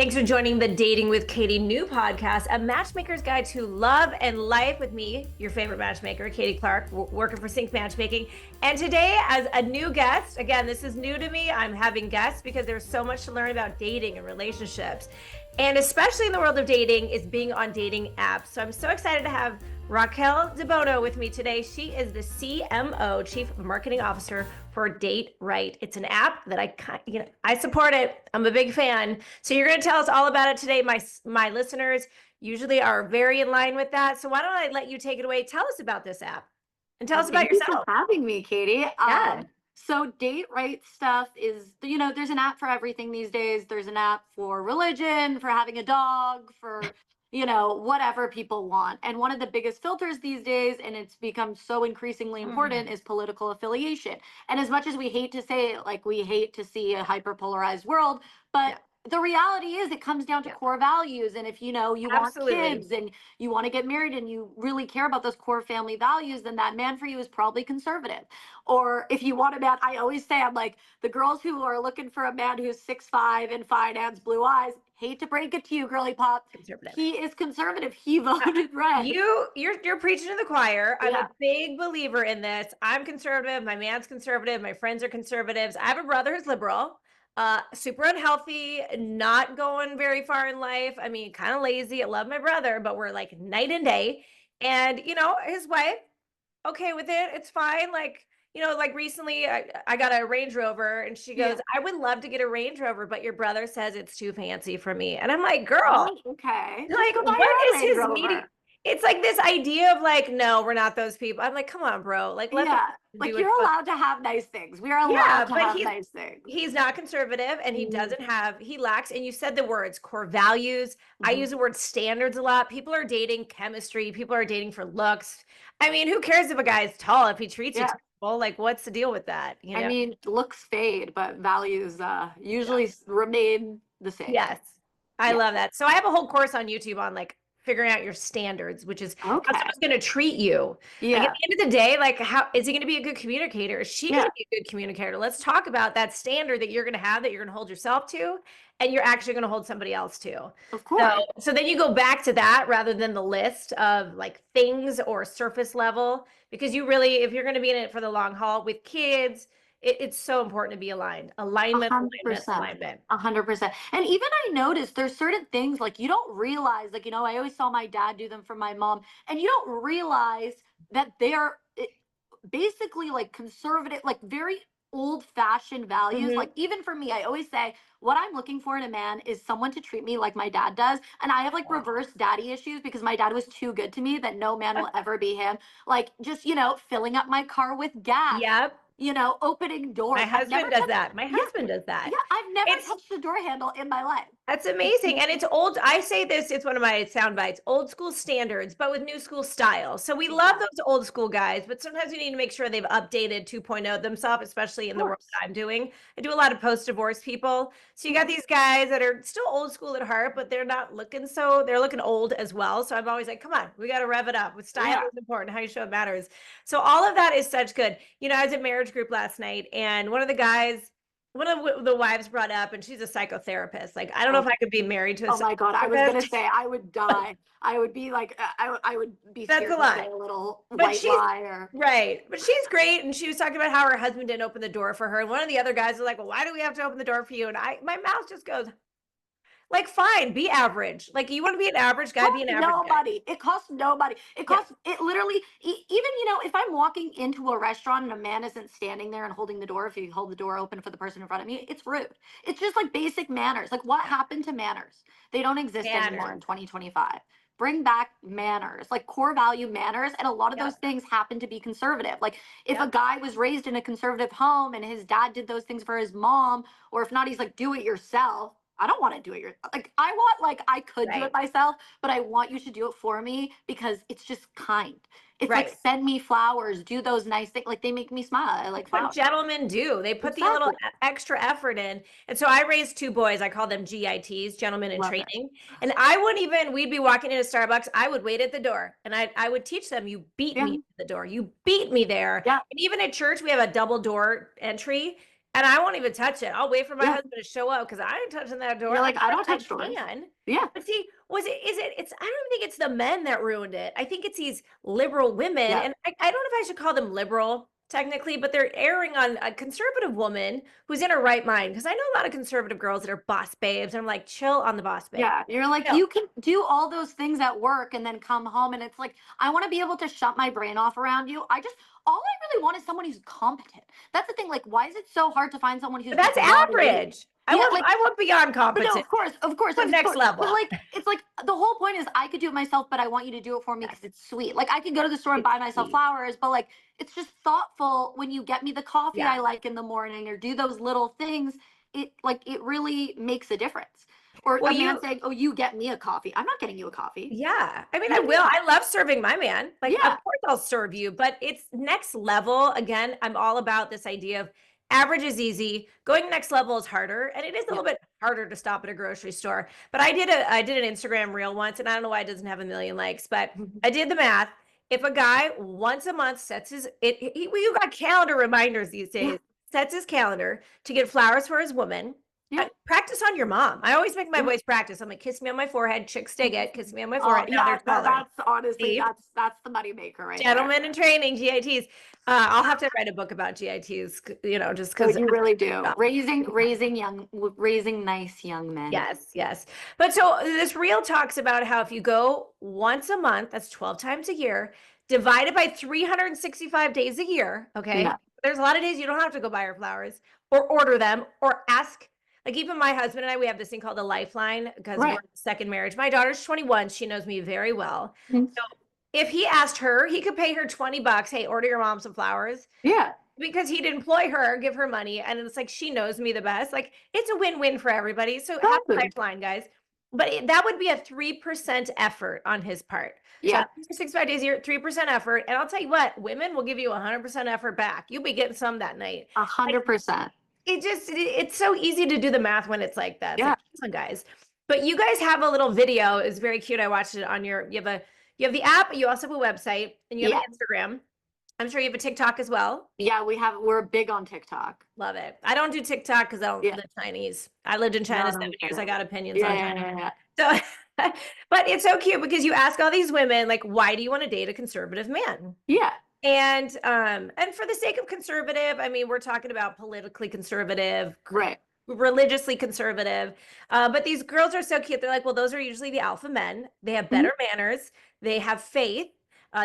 Thanks for joining the Dating with Katy new podcast, a matchmaker's guide to love and life with me, your favorite matchmaker, Katy Clark, working for Sync Matchmaking. And today, as a new guest, again, this is new to me. I'm having guests because there's so much to learn about dating and relationships. And especially in the world of dating, is being on dating apps. So I'm so excited to have Raquel DeBono with me today. She is the CMO, Chief Marketing Officer for Date Right. It's an app that I support it. I'm a big fan. So you're going to tell us all about it today. My listeners usually are very in line with that. So why don't I let you take it away? Tell us about this app and tell us about Thank you yourself. for having me, Katie. Yeah. So Date Right stuff is, there's an app for everything these days. There's an app for religion, for having a dog, for, whatever people want. And one of the biggest filters these days, and it's become so increasingly important, is political affiliation. And as much as we hate to say it, like we hate to see a hyper-polarized world, but the reality is it comes down to core values. And if you want kids and you want to get married and you really care about those core family values, then that man for you is probably conservative. Or if you want a man, I always say, I'm like, the girls who are looking for a man who's 6'5" and finance, blue eyes, hate to break it to you, girly pop, he is conservative. He voted red. You're preaching to the choir. I'm a big believer in this. I'm conservative. My man's conservative. My friends are conservatives. I have a brother who's liberal. Super unhealthy, not going very far in life. I mean, kind of lazy. I love my brother, but we're like night and day. And, his wife, okay with it. It's fine. Like recently I got a Range Rover and she goes, I would love to get a Range Rover, but your brother says it's too fancy for me. And I'm like, girl, okay. like, what is his meeting? It's like this idea of like, no, we're not those people. I'm like, come on, bro. Like, let like you're allowed to have nice things. We are allowed to have nice things. He's not conservative and he lacks, and you said the words core values. I use the word standards a lot. People are dating chemistry. People are dating for looks. I mean, who cares if a guy is tall if he treats you well? Like, what's the deal with that? I mean, looks fade, but values usually remain the same. Yes. I love that. So I have a whole course on YouTube on like figuring out your standards, which is how someone's going to treat you. Like at the end of the day, like how is he going to be a good communicator? Is she going to be a good communicator? Let's talk about that standard that you're going to have, that you're going to hold yourself to, and you're actually going to hold somebody else to. Of course. So then you go back to that rather than the list of like things or surface level, because you really, if you're going to be in it for the long haul with kids, it's so important to be aligned. Alignment. 100%. And even I noticed there's certain things like you don't realize, like, I always saw my dad do them for my mom, and you don't realize that they're basically like conservative, like very old-fashioned values. Like even for me, I always say what I'm looking for in a man is someone to treat me like my dad does. And I have like reverse daddy issues because my dad was too good to me that no man will ever be him. Like just, filling up my car with gas. Yep. Opening doors. My husband does that. My husband does that. Yeah, I've never touched the door handle in my life. That's amazing. And it's old. I say this, it's one of my sound bites, old school standards, but with new school style. So we love those old school guys, but sometimes we need to make sure they've updated 2.0 themselves, especially in the work that I'm doing. I do a lot of post-divorce people. So you got these guys that are still old school at heart, but they're not looking they're looking old as well. So I'm always like, come on, we got to rev it up. With style is important. How you show it matters. So all of that is such good. I was at marriage group last night, and one of the wives brought up, and she's a psychotherapist. Like, I don't know if I could be married to a my God, I was going to say, I would die. I would be like, I would be scared to say a little white lie. Right. But she's great. And she was talking about how her husband didn't open the door for her. And one of the other guys was like, well, why do we have to open the door for you? And my mouth just goes, like, fine, be average. Like, you want to be an average guy, be an average guy. It costs nobody. It costs, it literally, even, if I'm walking into a restaurant and a man isn't standing there and holding the door, if you hold the door open for the person in front of me, it's rude. It's just like basic manners. Like, what happened to manners? They don't exist anymore in 2025. Bring back manners, like core value manners. And a lot of those things happen to be conservative. Like if a guy was raised in a conservative home and his dad did those things for his mom, or if not, he's like, do it yourself. I don't want to do it. I could do it myself, but I want you to do it for me because it's just kind. It's like, send me flowers, do those nice things. Like, they make me smile. I like flowers. What gentlemen do. They put the little extra effort in. And so I raised two boys. I call them GITs, gentlemen in training. And we'd be walking into Starbucks. I would wait at the door. And I would teach them, you beat me at the door. You beat me there. Yeah. And even at church, we have a double door entry. And I won't even touch it. I'll wait for my Yeah. husband to show up because I ain't touching that door. You're I like, I guess don't I touch doors. can. Yeah. But see, it's, I don't think it's the men that ruined it. I think it's these liberal women. Yeah. And I don't know if I should call them liberal technically, but they're erring on a conservative woman who's in her right mind. Because I know a lot of conservative girls that are boss babes. And I'm like, chill on the boss babe. Yeah, you're like, No, you can do all those things at work and then come home and it's like, I want to be able to shut my brain off around you. All I really want is someone who's competent. That's the thing. Like, why is it so hard to find someone who's but just that's not a user? average. Yeah, like, I went beyond but no, competent. But of next course. But level. like, it's like the whole point is I could do it myself, but I want you to do it for me because it's sweet. Like, I could go to the store and It's buy myself sweet. flowers, but like, it's just thoughtful when you get me the coffee Yeah. I like in the morning or do those little things. It really makes a difference. Or Well, a man you saying, "Oh, you get me a coffee." I'm not getting you a coffee. Yeah. I mean, You I get me will. a I coffee. love serving my man. Like, of Yeah, course I'll serve you, but it's next level. Again, I'm all about this idea of average is easy. Going next level is harder. And it is a yeah. little bit harder to stop at a grocery store. But I did an Instagram reel once, and I don't know why it doesn't have a million likes, but Mhm. I did the math. If a guy once a month sets well, you got calendar reminders these Yeah, days, sets his calendar to get flowers for his woman. yeah, Practice on your mom. I always make my yeah. boys practice. I'm like, kiss me on my forehead. Chicks dig it. Kiss me on my forehead. Now Yeah. they're taller. That's honestly See? that's the moneymaker right there. Gentlemen in training, GITs. I'll have to write a book about GITs, just Oh, because. you really do. Raising nice young men. Yes, yes. But so this reel talks about how if you go once a month, that's 12 times a year, divided by 365 days a year, okay? Yeah. There's a lot of days you don't have to go buy her flowers or order them or ask. Like even my husband and I, we have this thing called a lifeline because we're Right. in second marriage. My daughter's 21. She knows me very well. Mhm. So if he asked her, he could pay her 20 bucks. Hey, order your mom some flowers Yeah. because he'd employ her, give her money, and it's like she knows me the best. Like it's a win-win for everybody. So have a Exactly. lifeline, guys. But that would be a 3% effort on his part. So Yeah. 65 days a year, 3% effort. And I'll tell you what, women will give you 100% effort back. You'll be getting some that night. A Like 100%. it's so easy to do the math when it's like that. It's Yeah. like, come on, guys. But you guys have a little video. It's very cute. I watched it on you have the app, you also have a website, and you have Yeah. an Instagram. I'm sure you have a TikTok as well. Yeah. We're big on TikTok. Love it. I don't do TikTok because I don't Yeah. the Chinese. I lived in No, China no, I 7 years. get I it. got opinions Yeah. on Yeah. China. Yeah. Yeah. So, but it's so cute because you ask all these women, like, why do you want to date a conservative man? Yeah. And for the sake of conservative, I mean, we're talking about politically conservative, Right. religiously conservative. But these girls are so cute. They're like, well, those are usually the alpha men. They have Mhm. better manners. They have faith.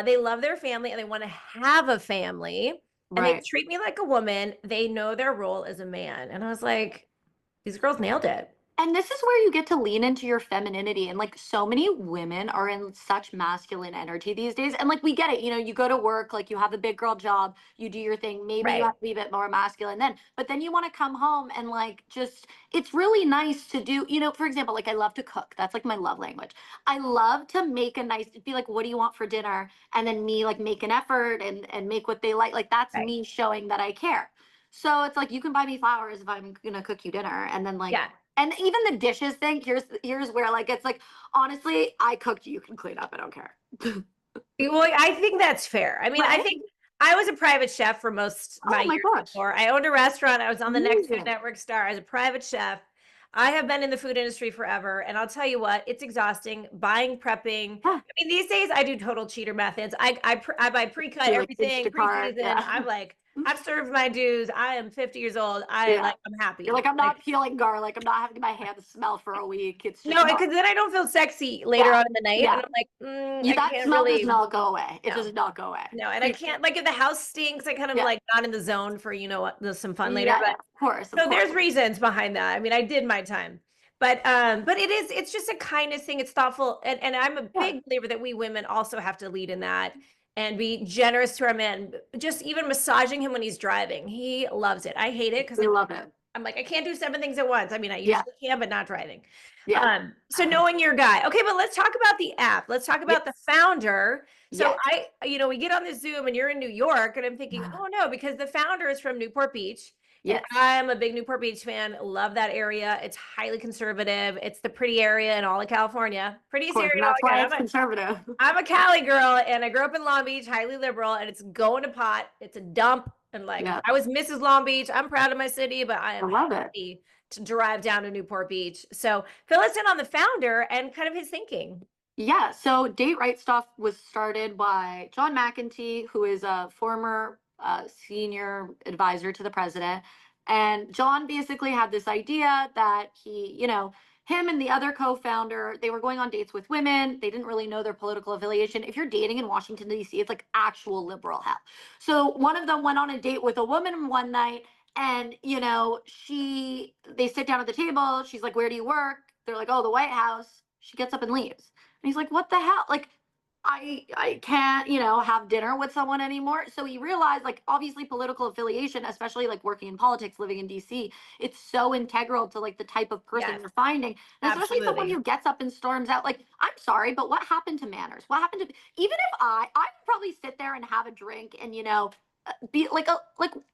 They love their family and they want to have a family. And they Right. treat me like a woman. They know their role as a man. And I was like, these girls nailed it. And this is where you get to lean into your femininity. And like so many women are in such masculine energy these days. And like we get it, you go to work, like you have a big girl job, you do your thing. Maybe you Right. have to be a bit more masculine then. But then you want to come home and like just it's really nice to do, for example, like I love to cook. That's like my love language. I love to make a nice be like, what do you want for dinner? And then me like make an effort and make what they like. Like that's Right. me showing that I care. So it's like you can buy me flowers if I'm gonna cook you dinner. And then like Yeah. and even the dishes thing, here's where like it's like honestly, I cooked, you can clean up. I don't care. Well, I think that's fair. I mean, I Right? think I was a private chef for most my Oh my years gosh. before. I owned a restaurant. I was on the next Food Amazing. Network star as a private chef. I have been in the food industry forever, and I'll tell you what, it's exhausting buying, prepping. Yeah. I mean, these days I do total cheater methods. I buy pre-cut Do like everything, Instacart. pre-seasoned. Yeah. I'm like, I've served my dues. I am 50 years old. Yeah. I'm happy. You're like, I'm Like, not peeling garlic. I'm not having my hands smell for a week. It's just no, not. because then I don't feel sexy later Yeah. on in the night, and Yeah. I'm like, I That can't smell does really. not go away. It No. does not go away. No, and I can't like if the house stinks, I kind of Yeah. like not in the zone for what there's some fun later. Yeah, But of course. Of so there's course. reasons behind that. I mean, I did my time. But it's just a kindness thing. It's thoughtful. And I'm a Yeah. big believer that we women also have to lead in that and be generous to our men. Just even massaging him when he's driving. He loves it. I hate it because We love it. I'm like, I can't do 7 things at once. I mean, I Yeah. usually can, but not driving. Yeah. So knowing your guy. Okay, but let's talk about the app. Let's talk about the Yes. founder. So Yes. we get on the Zoom and you're in New York, and I'm thinking, oh no, because the founder is from Newport Beach. And Yes. I'm a big Newport Beach fan. Love that area. It's highly conservative. It's the pretty area in all of California. Of Prettiest course. area And in all that's of why California. it's conservative. I'm a Cali girl, and I grew up in Long Beach, highly liberal, and it's going to pot. It's a dump. And like, Yeah. I was Mrs. Long Beach. I'm proud of my city, but I I am love it. happy to drive down to Newport Beach. So fill us in on the founder and kind of his thinking. Yeah, so Date Right Stuff was started by John McEntee, who is a former senior advisor to the president. And John basically had this idea that him and the other co-founder, they were going on dates with women. They didn't really know their political affiliation. If you're dating in Washington, D.C., it's like actual liberal hell. So one of them went on a date with a woman one night, and they sit down at the table. She's like, "Where do you work?" They're like, "Oh, the White House." She gets up and leaves. And he's like, "What the hell? Like, I can't, have dinner with someone anymore." So he realized, like, obviously political affiliation, especially like working in politics, living in DC, it's so integral to like the type of person Yes, you're finding. And especially someone absolutely. who gets up and storms out. Like, I'm sorry, but what happened to manners? What happened to even if I would probably sit there and have a drink and be like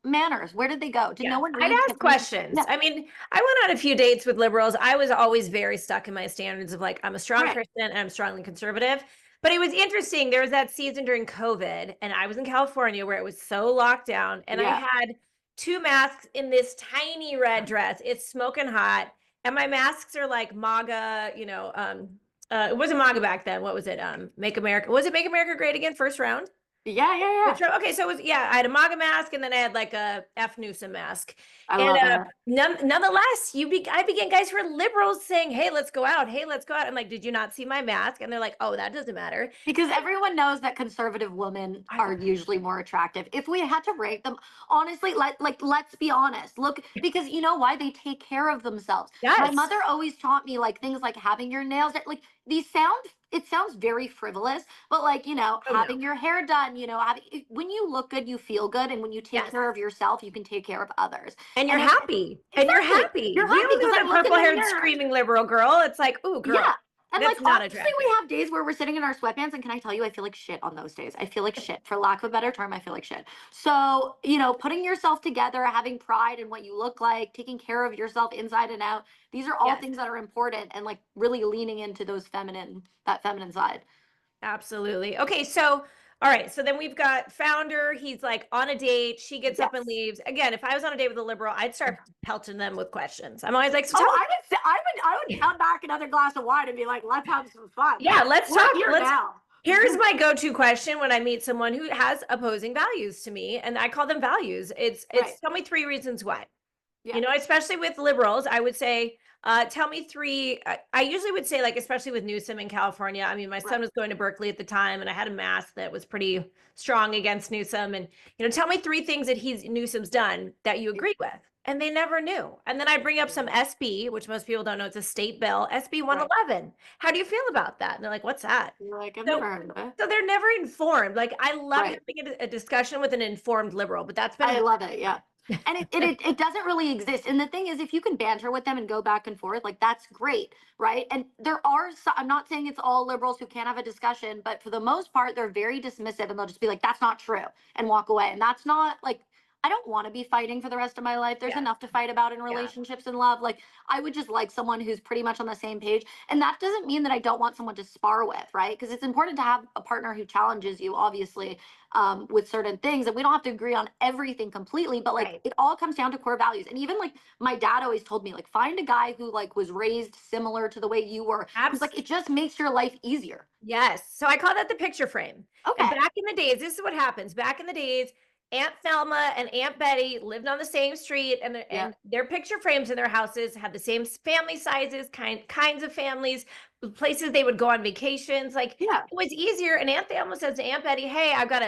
manners. Where did they go? Did Yeah, no one I'd read ask tips? questions. Yeah, I mean, I went on a few dates with liberals. I was always very stuck in my standards of like, I'm a strong right. Christian and I'm strongly conservative. But it was interesting. There was that season during COVID, and I was in California where it was so locked down, and I Yeah. had two masks in this tiny red dress. It's smoking hot, and my masks are like MAGA, it wasn't MAGA back then. What was it? Make America, was it Make America Great Again, first round? Yeah, yeah, yeah. Okay, so it was, yeah, I had a MAGA mask and then I had like a F Newsom mask. I And love it. nonetheless, I began guys who are liberals saying, "Hey, let's go out. Hey, let's go out." I'm like, "Did you not see my mask?" And they're like, "Oh, that doesn't matter." Because everyone knows that conservative women I, are usually more attractive. If we had to rank them, honestly, let's be honest. Look, because you know why? They take care of themselves. My yes, mother always taught me like things like having your nails like these sound it sounds very frivolous, but like, oh no, having your hair done, when you look good, you feel good, and when you take yes. care of yourself, you can take care of others. And you're And happy. And you're exactly, happy. you're We happy don't because know I that look in purple the haired mirror. screaming liberal girl. It's like, ooh, Yeah. girl, And like that's not honestly, we attractive. have days where we're sitting in our sweatpants, and can I tell you, I feel like shit on those days. I feel like shit. For lack of a better term, I feel like shit. So, putting yourself together, having pride in what you look like, taking care of yourself inside and out, these are all Yes. things that are important, and like really leaning into that feminine side. Absolutely. Okay, so all right, so then we've got founder. He's like on a date. She gets up and Yes. leaves. Again, if I was on a date with a liberal, I'd start pelting them with questions. I'm always like, so Oh, tell me, I would pound back another glass of wine and be like, let's have some fun. Like, yeah, let's we're talk. here Let's now. Here's my go-to question when I meet someone who has opposing values to me, and I call them values. Right. It's tell me three reasons why. Yeah. Especially with liberals, I would say, tell me three. I usually would say, like, especially with Newsom in California. I mean, my son Right. was going to Berkeley at the time, and I had a mask that was pretty strong against Newsom. And, tell me three things that Newsom's done that you agree with. And they never knew. And then I bring up some SB, which most people don't know. It's a state bill, SB Right. 111. How do you feel about that? And they're like, what's that? You're like, I've So, never heard of it. so they're never informed. Like, I love Right. having a discussion with an informed liberal, but that's been I hard. love it. Yeah. And it doesn't really exist. And the thing is, if you can banter with them and go back and forth, like that's great, right? And I'm not saying it's all liberals who can't have a discussion, but for the most part, they're very dismissive and they'll just be like, that's not true and walk away. And that's not like, I don't want to be fighting for the rest of my life. There's Yeah. enough to fight about in Yeah. relationships and love. Like, I would just like someone who's pretty much on the same page. And that doesn't mean that I don't want someone to spar with, right? Because it's important to have a partner who challenges you, obviously, with certain things. And we don't have to agree on everything completely, but like Right. it all comes down to core values. And even like my dad always told me, like, find a guy who like was raised similar to the way you were. He's like, it just makes your life easier. Yes. So I call that the picture frame. And Okay. back in the days, this is what happens. Back in the days, Aunt Thelma and Aunt Betty lived on the same street, and Yeah. their picture frames in their houses had the same family sizes, kinds of families, places they would go on vacations. Like, Yeah. it was easier. And Aunt Thelma says to Aunt Betty, "Hey, I've got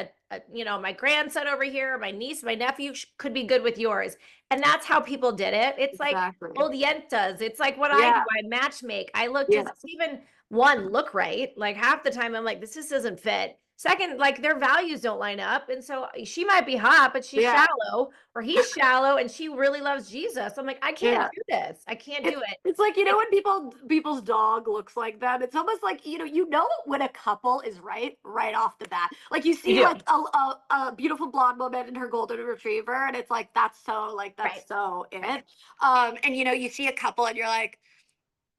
my grandson over here, my niece, my nephew could be good with yours." And that's how people did it. It's like Exactly. old yentas. It's like what I do. Yeah. I match make. I look, does Yeah. this even one look right? Like half the time I'm like, this just doesn't fit. Second, like their values don't line up. And so she might be hot, but she's Yeah. shallow, or he's shallow and she really loves Jesus. I'm like, I can't Yeah. do this. I can't do it. It's like, It- when people's dog looks like them, it's almost like, when a couple is right off the bat. Like you you see do. like a beautiful blonde woman and her golden retriever, and it's like Right. that's so it. And you see a couple and you're like,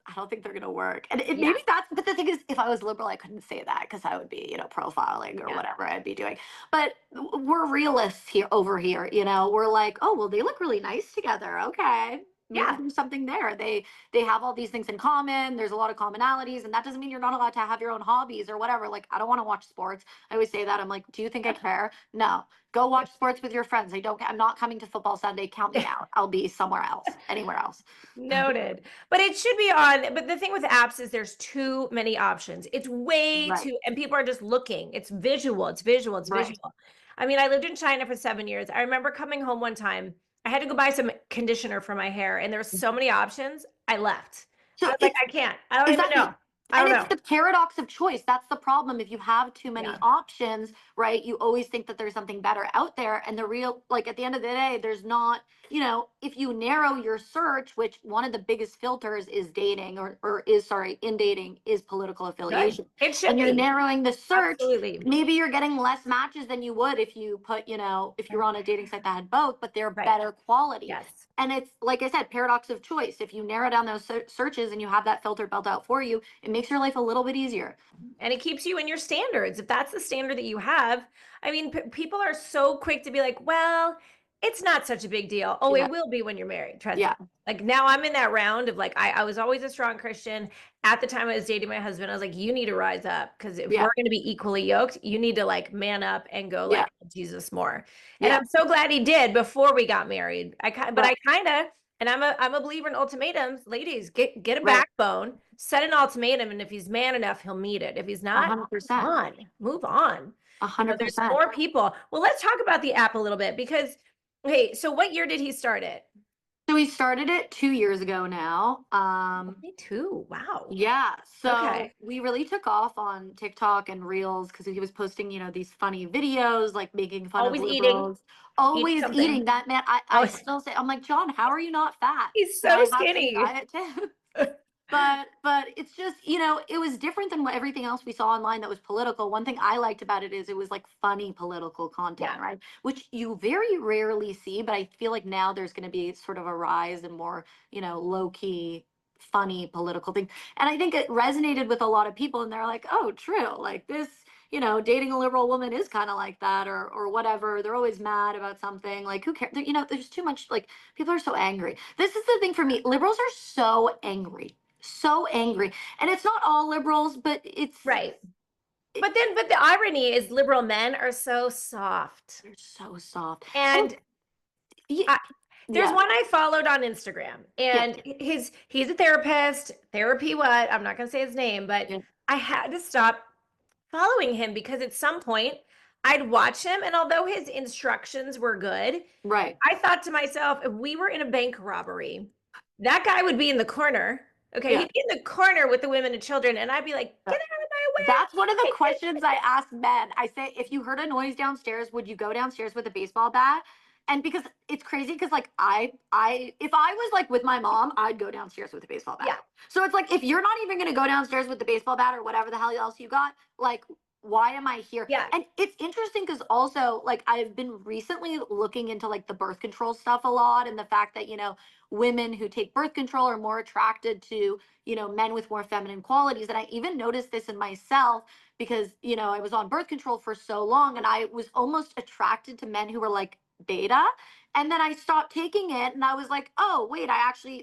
I don't think they're gonna work. And Yeah. maybe that's, but the thing is, if I was liberal, I couldn't say that because I would be, profiling or Yeah. whatever I'd be doing. But we're realists here over here, We're like, oh well, they look really nice together. Okay. Maybe Yeah. there's something there. They have all these things in common. There's a lot of commonalities, and that doesn't mean you're not allowed to have your own hobbies or whatever. Like, I don't want to watch sports. I always say that. I'm like, do you think I care? No. Go watch sports with your friends. I'm not coming to football Sunday. Count me out. I'll be somewhere else, anywhere else. Noted. But it should be on. But the thing with apps is there's too many options. It's way Right. too, and people are just looking. It's visual. It's visual. It's Right. visual. I mean, I lived in China for 7 years. I remember coming home one time. I had to go buy some conditioner for my hair, and there were so many options. I left. I So was like, it's I can't. I don't even know. exactly. I And don't it's know. the paradox of choice. That's the problem. If you have too many Yeah. options, right, you always think that there's something better out there. And the real, like, at the end of the day, there's not, if you narrow your search, which one of the biggest filters is dating or is, sorry, in dating is political Good. affiliation. It should And you're be. narrowing the search, Absolutely. maybe you're getting less matches than you would if you put, if you're on a dating site that had both, but they're Right. better quality. Yes. And it's like I said, paradox of choice. If you narrow down those searches and you have that filter built out for you, it makes your life a little bit easier. And it keeps you in your standards. If that's the standard that you have, I mean, people are so quick to be like, well, it's not such a big deal. Oh, Yeah. it will be when you're married. Trust me. Yeah. Like now I'm in that round of like, I was always a strong Christian. At the time I was dating my husband, I was like, you need to rise up because if Yeah. we're going to be equally yoked, you need to like man up and go Yeah. like Jesus more. And Yeah. I'm so glad he did before we got married. But I Right. kind of, and I'm a believer in ultimatums. Ladies, get a Right. backbone, set an ultimatum, and if he's man enough, he'll meet it. If he's A not, hundred percent. move on. A hundred There's percent. more people. Well, let's talk about the app a little bit because, hey, so what year did he start it? So we started it 2 years ago now. Me too. Wow. Yeah. So Okay. we really took off on TikTok and Reels because he was posting, these funny videos, like making fun of Always eating, liberals, eating always something. eating. That man, I Oh, still say, I'm like, John, how are you not fat? he's Can so I have some skinny. diet tips? But it's just, it was different than what everything else we saw online that was political. One thing I liked about it is it was like funny political content, Yeah. right? Which you very rarely see, but I feel like now there's going to be sort of a rise and more, low key funny political thing. And I think it resonated with a lot of people and they're like, "Oh, true. Like this, dating a liberal woman is kind of like that or whatever. They're always mad about something. Like who cares? There's too much, like people are so angry. This is the thing for me. Liberals are so angry, and it's not all liberals, but Right. But the irony is liberal men are so soft. they're so soft. And And yeah, I, there's yeah, one I followed on Instagram, yeah, and he's a therapist, therapy what? I'm not gonna say his name, but yeah, I had to stop following him because at some point I'd watch him, and although his instructions were good, right, I thought to myself, if we were in a bank robbery, that guy would be in the corner. Okay, yeah. he'd be in the corner with the women and children, and I'd be like, get out of my That's one of the way. questions I ask men. I say, if you heard a noise downstairs, would you go downstairs with a baseball bat? And because it's crazy, because like if I was like with my mom, I'd go downstairs with a baseball bat. Yeah, So it's like if you're not even gonna go downstairs with the baseball bat or whatever the hell else you got, like why am I here? yeah, And it's interesting because also like I've been recently looking into like the birth control stuff a lot and the fact that women who take birth control are more attracted to men with more feminine qualities. And I even noticed this in myself because, I was on birth control for so long and I was almost attracted to men who were like beta. And then I stopped taking it and I was like, oh, wait,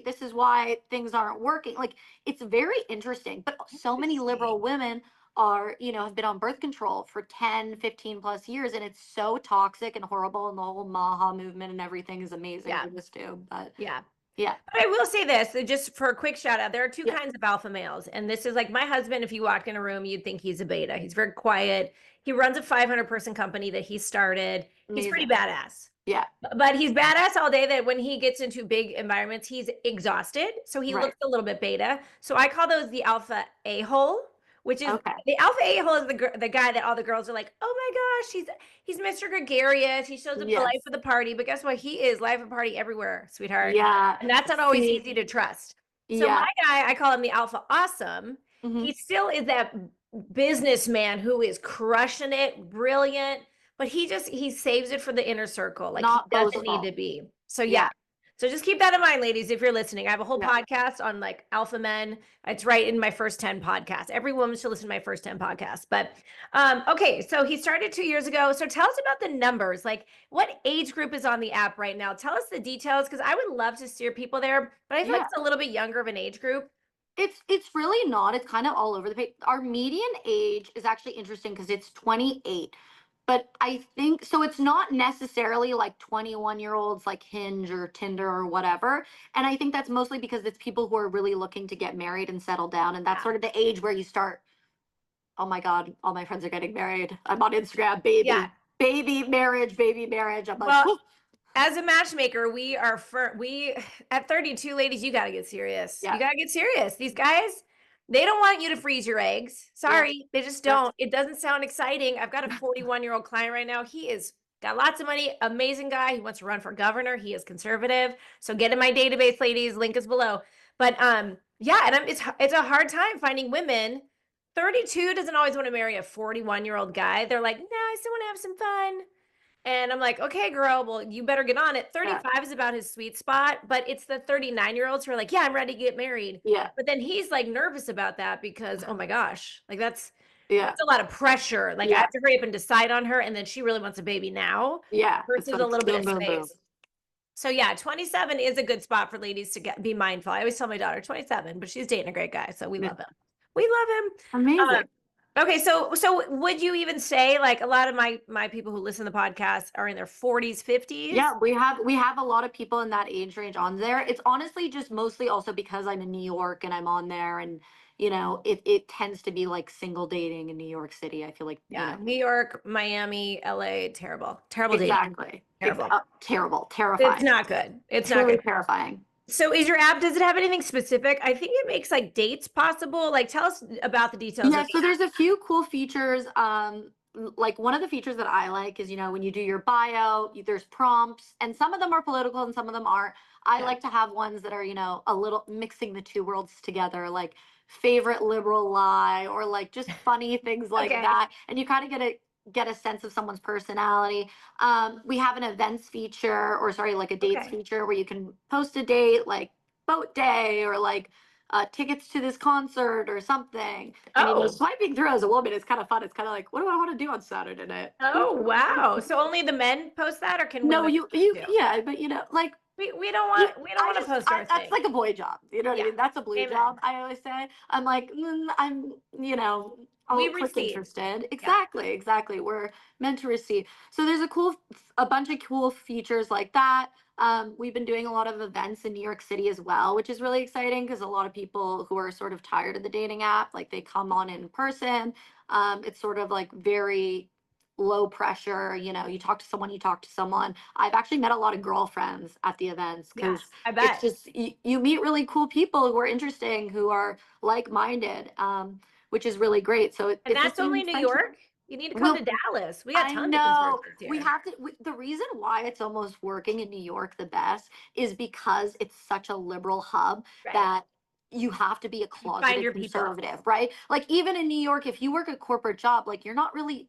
this is why things aren't working. Like, it's very interesting. But so many liberal interesting. women are, have been on birth control for 10, 15 plus years. And it's so toxic and horrible. And the whole Maha movement and everything is amazing Yeah, for this too. But yeah. yeah, But I will say this, just for a quick shout out, there are two yeah, kinds of alpha males. And this is like my husband, if you walked in a room, you'd think he's a beta. He's very quiet. He runs a 500-person company that he started. He's pretty amazing. badass. Yeah, But he's badass all day that when he gets into big environments, he's exhausted. So he right. looks a little bit beta. So I call those the alpha a-hole, which is Okay. the alpha a-hole is the guy that all the girls are like, oh my gosh, he's Mr. Gregarious. He shows up to life Yes. of the party. But guess what? He is life of the party everywhere, sweetheart. Yeah. And that's not always See, easy to trust. So my yeah. guy, I call him the alpha awesome. Hmm. He still is that businessman who is crushing it, brilliant, but he saves it for the inner circle. Like he Not doesn't need boastful. to be. So yeah. Yeah. So just keep that in mind, ladies, if you're listening. I have a whole Yeah. podcast on like alpha men. It's right in my first 10 podcasts. Every woman should listen to my first 10 podcasts. But okay, so he started 2 years ago. So tell us about the numbers. Like what age group is on the app right now? Tell us the details because I would love to steer people there, but I feel like Yeah. it's a little bit younger of an age group. It's really not. It's kind of all over the place. Our median age is actually interesting because it's 28. But I think so it's not necessarily like 21-year-olds like Hinge or Tinder or whatever. And I think that's mostly because it's people who are really looking to get married and settle down. And that's Yeah. sort of the age where you start, oh my God, all my friends are getting married. I'm on Instagram, Yeah. baby marriage, baby marriage. I'm like, Well, whew, as a matchmaker, we at 32, ladies, you got to get serious. You yeah, got to get serious. These guys, they don't want you to freeze your eggs. yeah, Sorry, they just yeah, don't. It doesn't sound exciting. I've got a 41-year-old client right now. He is got lots of money, amazing guy. He wants to run for governor. He is conservative. So get in my database, ladies. Link is below. But yeah, and it's a hard time finding women. 32 doesn't always want to marry a 41-year-old guy. They're like, "No, I still want to have some fun." And I'm like, okay, girl, well, you better get on it. yeah, 35 is about his sweet spot, but it's the 39-year-olds who are like, yeah, I'm ready to get married. yeah, But then he's like nervous about that because, oh my gosh, like yeah, that's a lot of pressure. Like I yeah, have to hurry up and decide on her, and then she really wants a baby now yeah. It's versus a like little bit boom, of boom, boom. space. So yeah, 27 is a good spot for ladies to be mindful. I always tell my daughter 27, but she's dating a great guy, so we Yeah. love him. We love him. Amazing. Okay, so would you even say like a lot of my people who listen to the podcast are in their 40s, 50s? Yeah, we have a lot of people in that age range on there. It's honestly just mostly also because I'm in New York and I'm on there and it tends to be like single dating in New York City. I feel like, Yeah, New York, Miami, LA, terrible. Terrible dating. exactly. Terrible. Terrible, It's terrifying. not good. It's not Truly good. terrifying. So is your app, does it have anything specific? I think it makes like dates possible. Like tell us about the details Yeah, of the so app. there's a few cool features. Like one of the features that I like is, when you do your bio, there's prompts, and some of them are political and some of them aren't. I Yeah. like to have ones that are, a little mixing the two worlds together, like favorite liberal lie or like just funny things like Okay. that. And you kind of get a sense of someone's personality. We have an events feature, or sorry, like a dates Okay. feature where you can post a date, like boat day or like tickets to this concert or something. And Oh. swiping through as a woman is kind of fun. It's kind of like, what do I want to do on Saturday night? Oh, wow. So only the men post that or can No, women you, too? yeah, but like We don't you, want to post our that's thing. like a boy job. You know what I Yeah. mean? That's a blue Amen. job. I always say. I'm like, We I'll click receive. interested. Yeah. Exactly, exactly. We're meant to receive. So there's a bunch of cool features like that. We've been doing a lot of events in New York City as well, which is really exciting because a lot of people who are sort of tired of the dating app, like they come on in person. It's sort of like very low pressure. You talk to someone, you talk to someone. I've actually met a lot of girlfriends at the events Yeah. because I it's bet. just you meet really cool people who are interesting, who are like-minded, which is really great. So And it's just that's an only New extension. York? You need to come We'll to Dallas. We got I tons of know conservatives we here. have to. The reason why it's almost working in New York the best is because it's such a liberal hub Right. that you have to be a You find closeted your people. conservative, right? Like even in New York, if you work a corporate job, like you're not really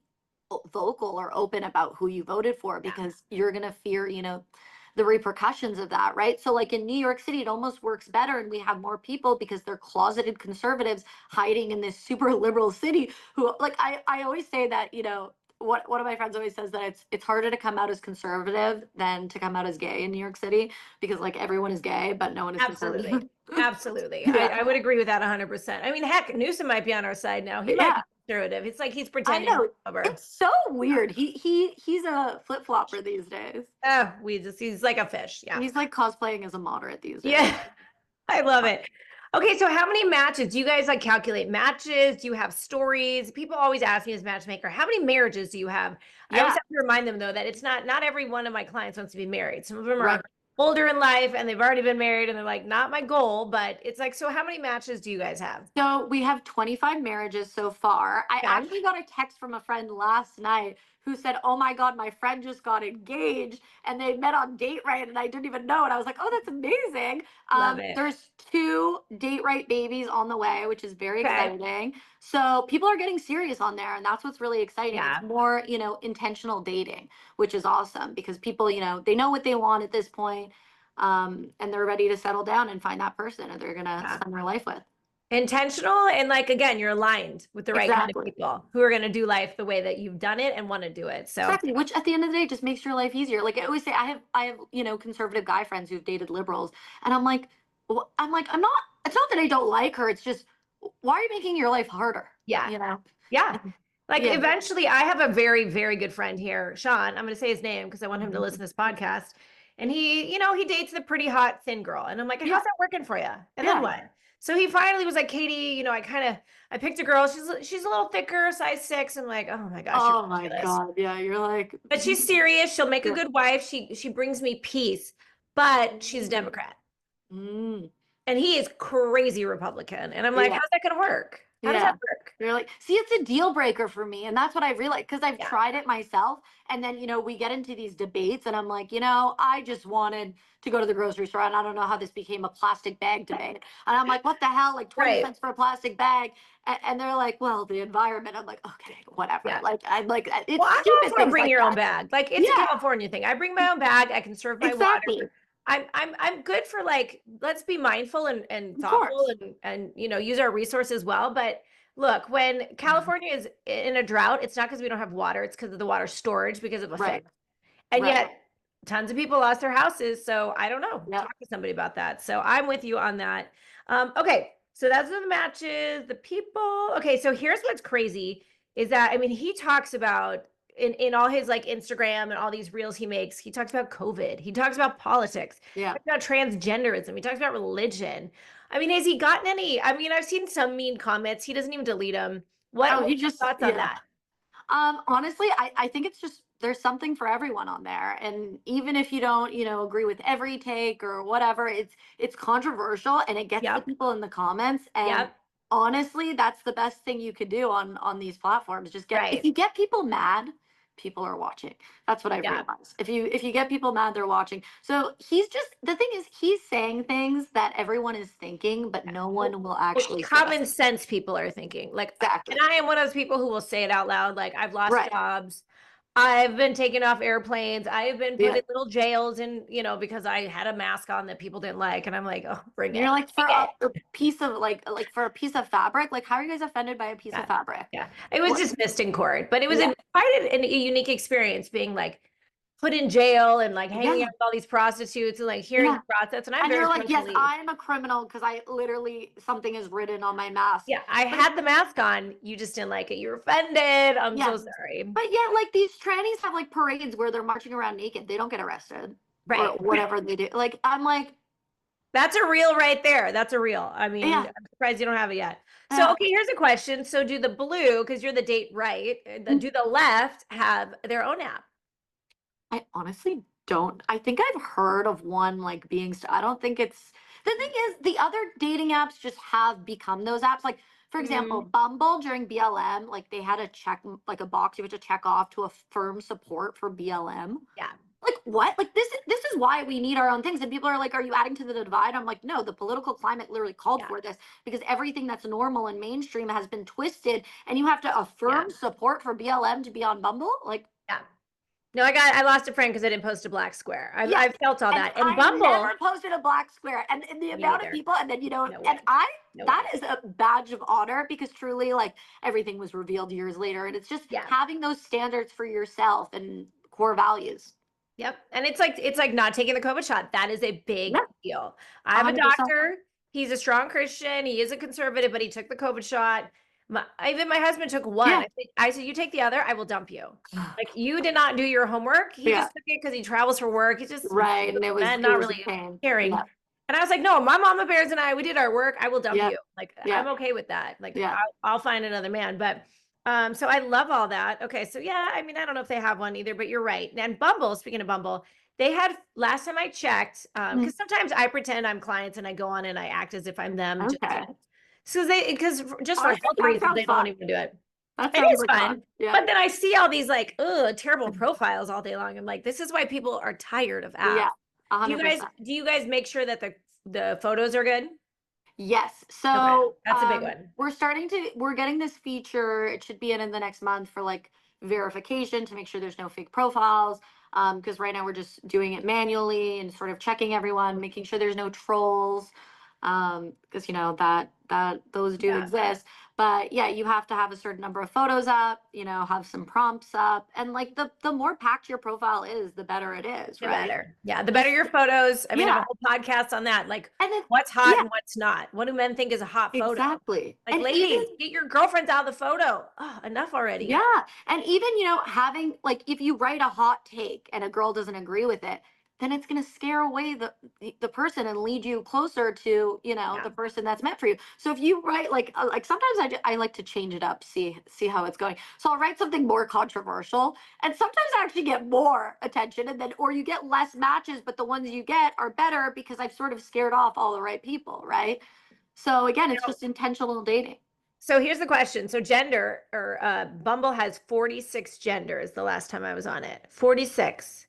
vocal or open about who you voted for Yeah. because you're gonna fear, the repercussions of that, right? So like in New York City, it almost works better, and we have more people because they're closeted conservatives hiding in this super liberal city who like I always say that, what one of my friends always says that it's harder to come out as conservative than to come out as gay in New York City because like everyone is gay but no one is Absolutely. conservative. Absolutely. Yeah. I would agree with that 100%. I mean, heck, Newsom might be on our side now. He might Yeah, be conservative. It's like he's I pretending know. over. It's so weird. He's a flip-flopper these days. Oh, he's like a fish. Yeah. He's like cosplaying as a moderate these days. Yeah. I love it. Okay, so how many matches? Do you guys like calculate matches? Do you have stories? People always ask me as matchmaker, how many marriages do you have? I always Yeah, have to remind them though that it's not every one of my clients wants to be married. Some of them right. are older in life and they've already been married and they're like, not my goal, but it's like, so how many matches do you guys have? So we have 25 marriages so far. I Okay. actually got a text from a friend last night who said, "Oh my God, my friend just got engaged and they met on Date Right and I didn't even know." And I was like, "Oh, that's amazing." Love it. There's two Date Right babies on the way, which is very Okay. exciting. So people are getting serious on there, and that's what's really exciting. Yeah. It's more, intentional dating, which is awesome because people, they know what they want at this point. and they're ready to settle down and find that person that they're gonna Yeah. spend their life with. Intentional and like again, you're aligned with the right kind of Exactly. people who are going to do life the way that you've done it and want to do it. So Exactly, which at the end of the day just makes your life easier. Like I always say, I have conservative guy friends who've dated liberals, and I'm not. It's not that I don't like her. It's just why are you making your life harder? yeah. You know? Yeah. And- Like yeah. eventually I have a very, very good friend here, Sean. I'm going to say his name because I want him to listen to this podcast. And he dates the pretty hot thin girl. And I'm like, how's Yeah. that working for you? And then Yeah. what? So he finally was like, Katy, I picked a girl. She's a little thicker, size 6. I'm like, oh my gosh, you're Oh my ridiculous. God. Yeah. You're like, But she's serious. She'll make a yeah. good wife. She brings me peace, but she's a Democrat. Mm, And he is crazy Republican. And I'm like, yeah. how's that gonna work? How does that Yeah. work? You're like, see, it's a deal breaker for me. And that's what I realized because I've Yeah. tried it myself. And then, we get into these debates, and I'm like, I just wanted to go to the grocery store. And I don't know how this became a plastic bag debate. And I'm like, what the hell? Like 20 Right. cents for a plastic bag. And they're like, well, the environment. I'm like, okay, whatever. Yeah. Like, I'm like, Well, it's I'm all stupid for things bring like your own that. bag. Like it's a Yeah, California thing. I bring my own bag. I can serve my exactly. water. I'm good for like let's be mindful and Of thoughtful course. and use our resources well. But look, when California is in a drought, it's not because we don't have water. It's because of the water storage because of a fix. Right. And Right. yet tons of people lost their houses. So I don't know. Yep. Talk to somebody about that. So I'm with you on that. Okay. So that's the matches, the people. Okay. So here's what's crazy is that, I mean, he talks about in all his like Instagram and all these reels he makes, he talks about COVID. He talks about politics. He Yeah. talks about transgenderism. He talks about religion. I mean, has he gotten any? I mean, I've seen some mean comments. He doesn't even delete them. Oh, What he are your just, thoughts on yeah. that? Honestly, I think it's just there's something for everyone on there. And even if you don't, agree with every take or whatever, it's controversial and it gets the Yep. people in the comments. And Yep. honestly, that's the best thing you could do on these platforms. Just if Right. you get people mad, people are watching. That's what I've Yeah. realized. If you get people mad, they're watching. So he's just the thing is he's saying things that everyone is thinking, but no one will Well, actually say them. common sense people are thinking like, Exactly. and I am one of those people who will say it out loud. Like I've lost Right. jobs. I've been taken off airplanes. I have been put Yeah. in little jails and, because I had a mask on that people didn't like. And I'm like, oh, bring You're it. like for Bring it. a piece of like for a piece of fabric. Like, how are you guys offended by a piece of Yeah. fabric? Yeah. It was What? dismissed in court, but it was Yeah, quite a unique experience being like put in jail and like hanging yeah, out with all these prostitutes and like hearing yeah. the process. And I'm And very you're like, prone to yes, leave. I am a criminal because I literally something is written on my mask. Yeah. I But had the mask on. You just didn't like it. You were offended. I'm yeah, so sorry. but yet like these trannies have like parades where they're marching around naked. They don't get arrested or Right. whatever they do. Like I'm like, That's a reel right there. That's a reel. I mean, yeah, I'm surprised you don't have it yet. So, yeah. okay, here's a question. So, do the blue, because you're the date right, do the left have their own app? I honestly don't. I think I've heard of one like being. I don't think it's. The thing is, the other dating apps just have become those apps. Like, for example, Mm, Bumble during BLM, like they had a check, like a box you had to check off to affirm support for BLM. yeah, Like what? Like this is why we need our own things. And people are like, "Are you adding to the divide?" I'm like, "No, the political climate literally called yeah, for this because everything that's normal and mainstream has been twisted, and you have to yeah, affirm support for BLM to be on Bumble." Like, yeah. No, I lost a friend because I didn't post a black square. yes, I've felt all and that. And I never Bumble, posted a black square, and the me amount of neither. people, and then No and way. I No that way. is a badge of honor because truly, like everything was revealed years later, and it's just Yeah. having those standards for yourself and core values. Yep. And it's like not taking the COVID shot. That is a big Yeah, deal. I have a 100%. doctor. He's a strong Christian. He is a conservative, but he took the COVID shot. Even my husband took one. Yeah, I said, you take the other, I will dump you. Like you did not do your homework. He yeah, just took it because he travels for work. He's just right, and it not was a really pain. caring. Yeah, And I was like, no, my mama bears and I, we did our work. I will dump yeah, you. Like yeah, I'm okay with that. Like yeah. I'll find another man. But so I love all that. Okay, so yeah, I mean, I don't know if they have one either, but you're right. And Bumble, speaking of Bumble, they had last time I checked, Mhm. because sometimes I pretend I'm clients and I go on and I act as if I'm them just Okay. because just for Honestly, health that reasons, sounds they don't fun. even do it. That It sounds is like fun. fun. Yeah. But then I see all these like, terrible profiles all day long. I'm like, this is why people are tired of apps. Yeah. A Do you hundred guys percent. do you guys make sure that the photos are good? Yes. Okay, So that's a big one. we're getting this feature. It should be in the next month for like verification to make sure there's no fake profiles. because right now we're just doing it manually and sort of checking everyone, making sure there's no trolls, because that those do Yeah, exist. But yeah, you have to have a certain number of photos up, have some prompts up, and like the more packed your profile is, the better it is, the right? better. Yeah, the better Just your photos. I mean, I have a yeah, whole podcast on that. Like, and then what's hot yeah, and what's not. What do men think is a hot photo? exactly, Like, and even ladies, get your girlfriends out of the photo. Oh, enough already. yeah, and even, having like if you write a hot take and a girl doesn't agree with it, then it's going to scare away the person and lead you closer to, Yeah. the person that's meant for you. So if you write like sometimes I like to change it up, see how it's going. So I'll write something more controversial, and sometimes I actually get more attention, and then or you get less matches, but the ones you get are better because I've sort of scared off all the right people, right? So again, it's just intentional dating. So here's the question. So gender or Bumble has 46 genders the last time I was on it. 46.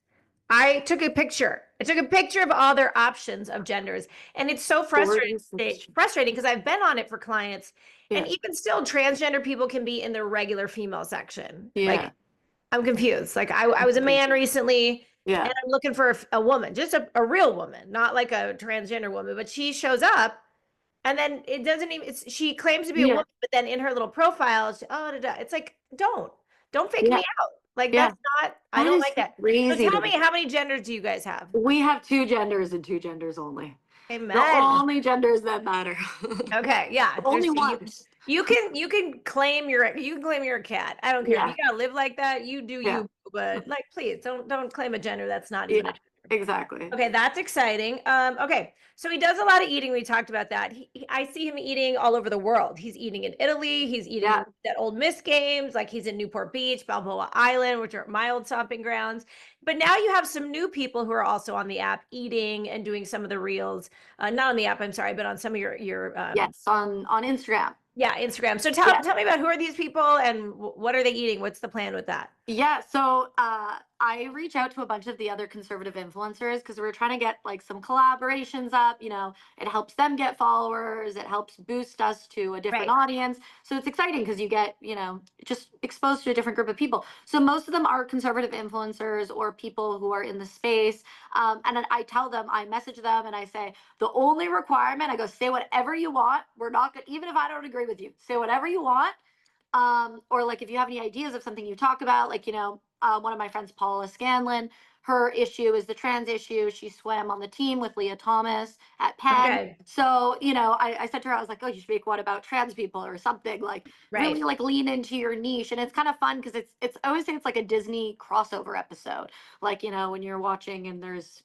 I took a picture. I took a picture of all their options of genders. And it's so frustrating, 46. frustrating because I've been on it for clients. And Yeah. even still, transgender people can be in the regular female section. Like, Yeah. I'm confused. Like, I was a man recently and Yeah. I'm looking for a woman, just a real woman, not like a transgender woman, but she shows up and then it doesn't even, she claims to be a Yeah. woman, but then in her little profile, it's like, don't fake Yeah. me out. Like, Yeah. that's not, I That don't is like that. So crazy tell to me, me. how many genders do you guys have? We have two genders and two genders only. The Amen. only genders that matter. Okay, yeah. Only There's ones. you can claim you're a cat. I don't care. If you Yeah. gotta live like that, you do Yeah. you, but like please don't claim a gender that's not even a Yeah. gender. Exactly. Okay, that's exciting. Okay, so he does a lot of eating. We talked about that. I see him eating all over the world. He's eating in Italy. He's Yeah. eating at Old Miss games. Like he's in Newport Beach, Balboa Island, which are my old stomping grounds. But now you have some new people who are also on the app eating and doing some of the reels. Not on the app, I'm sorry, but on some of your Yes. On Instagram. yeah, Instagram. So Yeah. tell me about who are these people and what are they eating? What's the plan with that? Yeah, so I reach out to a bunch of the other conservative influencers because we're trying to get like some collaborations up. It helps them get followers, it helps boost us to a different Right. audience. So it's exciting because you get, just exposed to a different group of people. So most of them are conservative influencers or people who are in the space. And then I tell them, I message them and I say, the only requirement, I go, say whatever you want. We're not going to, even if I don't agree with you, say whatever you want, or like if you have any ideas of something you talk about, like one of my friends, Paula Scanlon, her issue is the trans issue. She swam on the team with Leah Thomas at Penn. Okay. So I said to her, I was like, oh, you should make one about trans people or something, like really Right. like lean into your niche. And it's kind of fun because it's I always say it's like a Disney crossover episode, like when you're watching and there's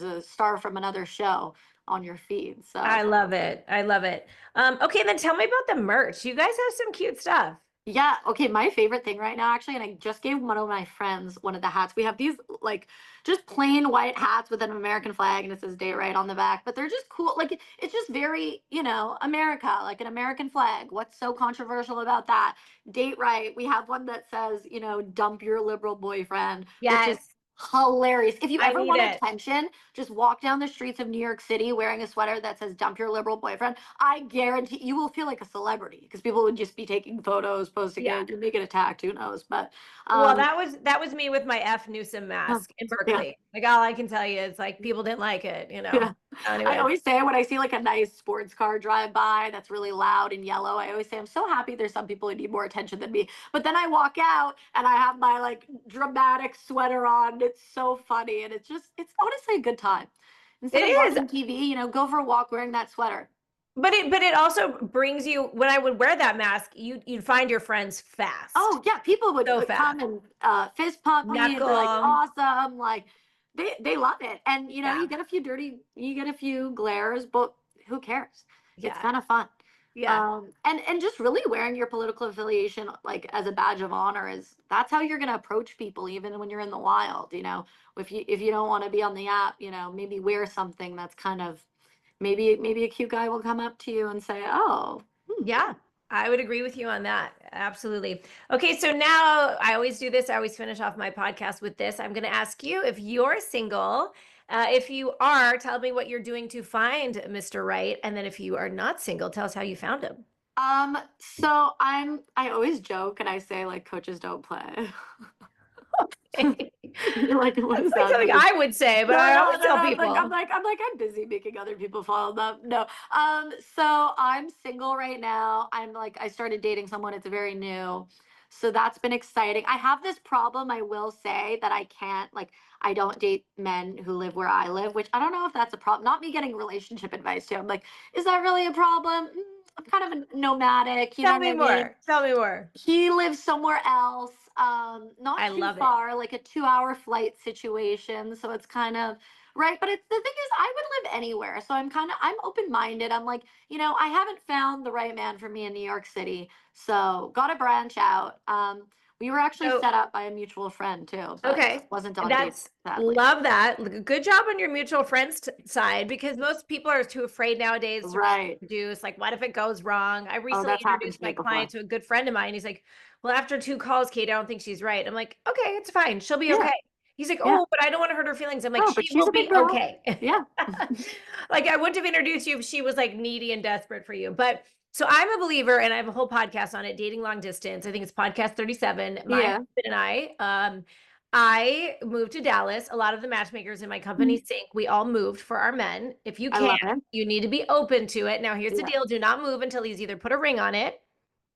a star from another show on your feed. So I love it. I love it. Okay, then tell me about the merch. You guys have some cute stuff. yeah, okay, my favorite thing right now, actually, and I just gave one of my friends one of the hats. We have these like just plain white hats with an American flag and it says date right on the back, but they're just cool. Like it's just very, America, like an American flag. What's so controversial about that? Date right. We have one that says, dump your liberal boyfriend, which is Yes, hilarious. If you I ever need want it. attention, just walk down the streets of New York City wearing a sweater that says dump your liberal boyfriend. I guarantee you will feel like a celebrity because people would just be taking photos, posting Yeah. it, you make it attacked, who knows? But Well, um that was me with my F Newsom mask in yeah, Berkeley. Like all I can tell you is like people didn't like it, you know. yeah. I Anyway, always say when I see like a nice sports car drive by that's really loud and yellow, I always say I'm so happy there's some people who need more attention than me. But then I walk out and I have my like dramatic sweater on. It's so funny and it's honestly a good time. it Instead of is. watching TV, go for a walk wearing that sweater. But it also brings you when I would wear that mask, you'd find your friends fast. Oh yeah, people would So fast. come and fist pump me and be like, Knuckle. awesome. Like they love it. And Yeah. you get a few glares, but who cares? It's Yeah. kind of fun. Yeah. And just really wearing your political affiliation like as a badge of honor is that's how you're gonna approach people even when you're in the wild, if you don't want to be on the app, maybe wear something that's kind of maybe a cute guy will come up to you and say, oh, Yeah, I would agree with you on that. Absolutely. Okay, so now I always do this. I always finish off my podcast with this. I'm going to ask you if you're single. If you are, tell me what you're doing to find Mr. Right. And then if you are not single, tell us how you found him. so I always joke and I say like coaches don't play. You're like, what That's does like that something mean? I would say, but No, I no, always no, tell no. people. I'm busy making other people fall in love. No. So I'm single right now. I started dating someone. It's very new. So that's been exciting. I have this problem, I will say, that I don't date men who live where I live, which I don't know if that's a problem. Not me getting relationship advice too. I'm like, is that really a problem? I'm kind of a nomadic, you know Tell what me I mean? more. Tell me more. He lives somewhere else, not I too love it. far, like a 2-hour flight situation. So it's kind of right. But the thing is, I would live anywhere. So I'm open minded. I'm like, I haven't found the right man for me in New York City. So got to branch out. We were actually So, set up by a mutual friend too, but okay. wasn't on date, That's sadly. love that. Good job on your mutual friends side because most people are too afraid nowadays to really Right. introduce. Like, what if it goes wrong? I Oh, recently that's happened introduced to me my client before. to a good friend of mine. He's like, well, after 2 calls, Kate, I don't think she's right. I'm like, okay, it's fine. She'll be Yeah. okay. He's like, Yeah. oh, but I don't want to hurt her feelings. I'm like, No, she but she's will a big be girl. okay. Yeah. Like, I wouldn't have introduced you if she was like needy and desperate for you. But so I'm a believer, and I have a whole podcast on it, dating long distance. I think it's podcast 37. My Yeah. husband and I moved to Dallas. A lot of the matchmakers in my company think we all moved for our men. If you I can, love it. you need to be open to it. Now, here's the Yeah. deal: do not move until he's either put a ring on it,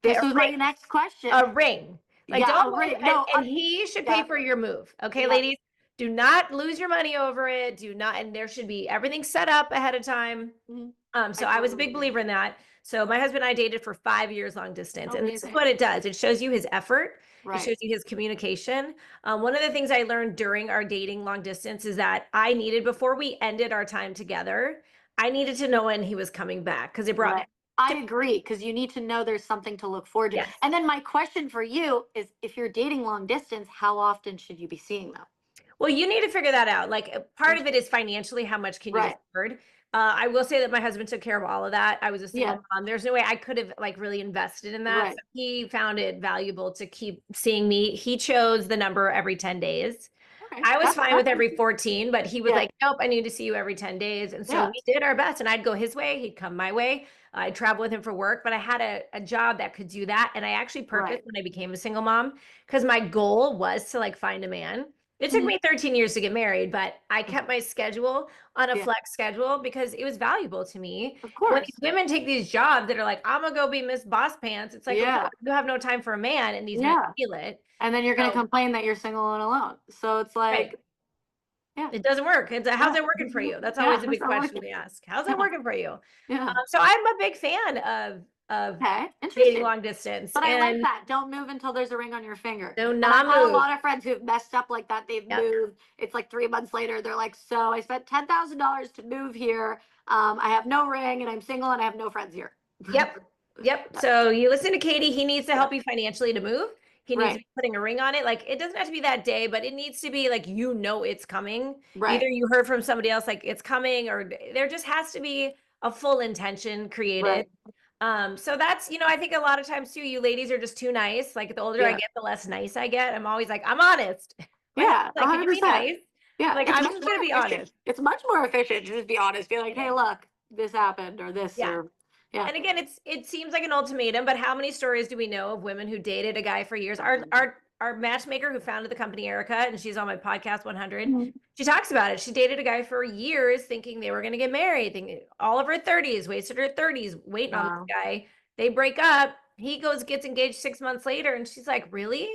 okay, This was my next question. a ring. Like, Yeah, don't a move, ring. No, and he should pay yeah, for your move. Okay, yeah, ladies, do not lose your money over it. Do not, and there should be everything set up ahead of time. mhm. So I I was a totally big agree. believer in that. So my husband and I dated for 5 years long distance, and this is Amazing. what it does. It shows you his effort. It Right. shows you his communication. One of the things I learned during our dating long distance is that I needed, before we ended our time together, I needed to know when he was coming back because it brought Right. I agree, because you need to know there's something to look forward to. yes. And then my question for you is, if you're dating long distance, how often should you be seeing them? Well, you need to figure that out. Like, part of it Interesting. is financially, how much can you Right. afford? I will say that my husband took care of all of that. I was a single Yeah. mom. There's no way I could have like really invested in that. So Right. he found it valuable to keep seeing me. He chose the number every 10 days. Okay. I was fine with That's every 14, but he was yeah. like, nope, I need to see you every 10 days. And so Yeah. we did our best, and I'd go his way, he'd come my way. I'd travel with him for work, but I had a job that could do that. And I actually purposed Right. when I became a single mom because my goal was to like find a man. It took Mhm. me 13 years to get married, but I kept my schedule on a Yeah. flex schedule because it was valuable to me. Of And when course. these women take these jobs that are like, I'm gonna go be Miss Boss Pants, it's like, okay, Yeah. you have no time for a man, and these men Yeah. feel it. And then you're going to So, complain that you're single and alone. So it's right. like, yeah. It doesn't work. It's how's Yeah. it working for you? That's Yeah. always a It's big not question working. we ask. How's it Yeah. working for you? Yeah. So I'm a big fan of Okay. dating Interesting. long distance, But I like and that. Don't move until there's a ring on your finger. do And I've not had a move. lot of friends who've messed up like that. They've Yep. moved. It's like 3 months later. They're like, so I spent $10,000 to move here. I have no ring and I'm single and I have no friends here. Yep. Yep. Yeah. So you listen to Katie. He needs to Yeah. help you financially to move. He needs to Right. be putting a ring on it. Like, it doesn't have to be that day, but it needs to be like, it's coming. Right. Either you heard from somebody else like it's coming, or there just has to be a full intention created. Right. So that's, I think a lot of times too, you ladies are just too nice. Like, the older I Yeah. get, the less nice I get. I'm always like, I'm honest. My Yeah. husband's like, can you be 100%. nice? I'm Yeah. like, It's I'm much just gonna more be efficient. honest. It's much more efficient to just be honest. Be like, It hey, is. look, this happened or this Yeah. or yeah. And again, it seems like an ultimatum, but how many stories do we know of women who dated a guy for years? Our matchmaker who founded the company, Erica, and she's on my podcast 100. Mhm. She talks about it. She dated a guy for years, thinking they were going to get married, thinking all of her 30s, wasted her 30s waiting on this Wow. guy. They break up. He gets engaged 6 months later, and she's like, "Really?"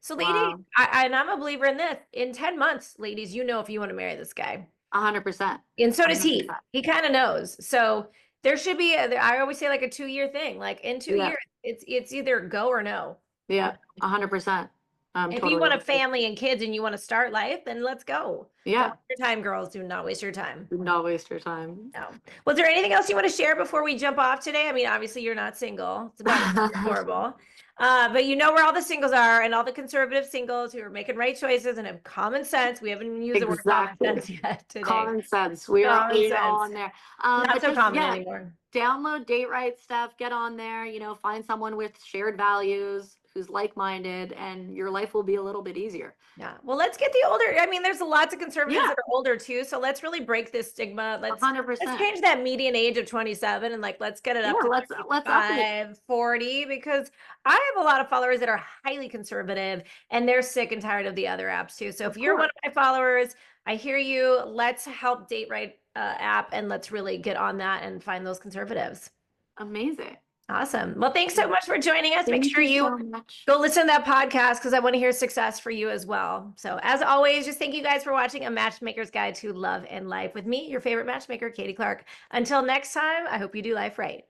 So, ladies, Wow. and I'm a believer in this. In 10 months, ladies, you know if you want to marry this guy. 100%. And so does he. 100%. He kind of knows. So there should be I always say like a 2-year thing. Like, in 2 years, Yeah. it's either go or no. Yeah. 100%. I'm If you totally want a with you. family and kids and you want to start life, then let's go. Don't Yeah. waste your time, girls. Do not waste your time. Do not waste your time. No. Was there anything else you want to share before we jump off today? I mean, obviously you're not single. It's about horrible. But you know where all the singles are, and all the conservative singles who are making right choices and have common sense. We haven't even used the word common Exactly. sense yet today. Common sense. We are Common sense. on there. Not But so just common yeah, anymore. download date right stuff, get on there, find someone with shared values, who's like-minded, and your life will be a little bit easier. Yeah. Well, let's get the older. I mean, there's lots of conservatives Yeah, that are older too. So let's really break this stigma. Let's 100%. change that median age of 27 and like let's get it Yeah, up to let's up it. 35, 40 because I have a lot of followers that are highly conservative and they're sick and tired of the other apps too. So if Of you're one course. of my followers, I hear you. Let's help Date Right app and let's really get on that and find those conservatives. Amazing. Awesome. Well, thanks so much for joining us. Make Thank sure you you so much. go listen to that podcast because I want to hear success for you as well. So, as always, just thank you guys for watching A Matchmaker's Guide to Love and Life with me, your favorite matchmaker, Katy Clark. Until next time, I hope you do life right.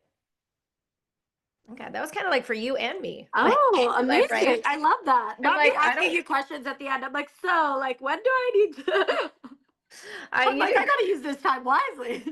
Okay, that was kind of like for you and me. Like, Oh, do life right. amazing. I love that. Not like, me I asking don't, you questions at the end. I'm like, so, like, when do I need to? I'm you like, do I gotta use this time wisely.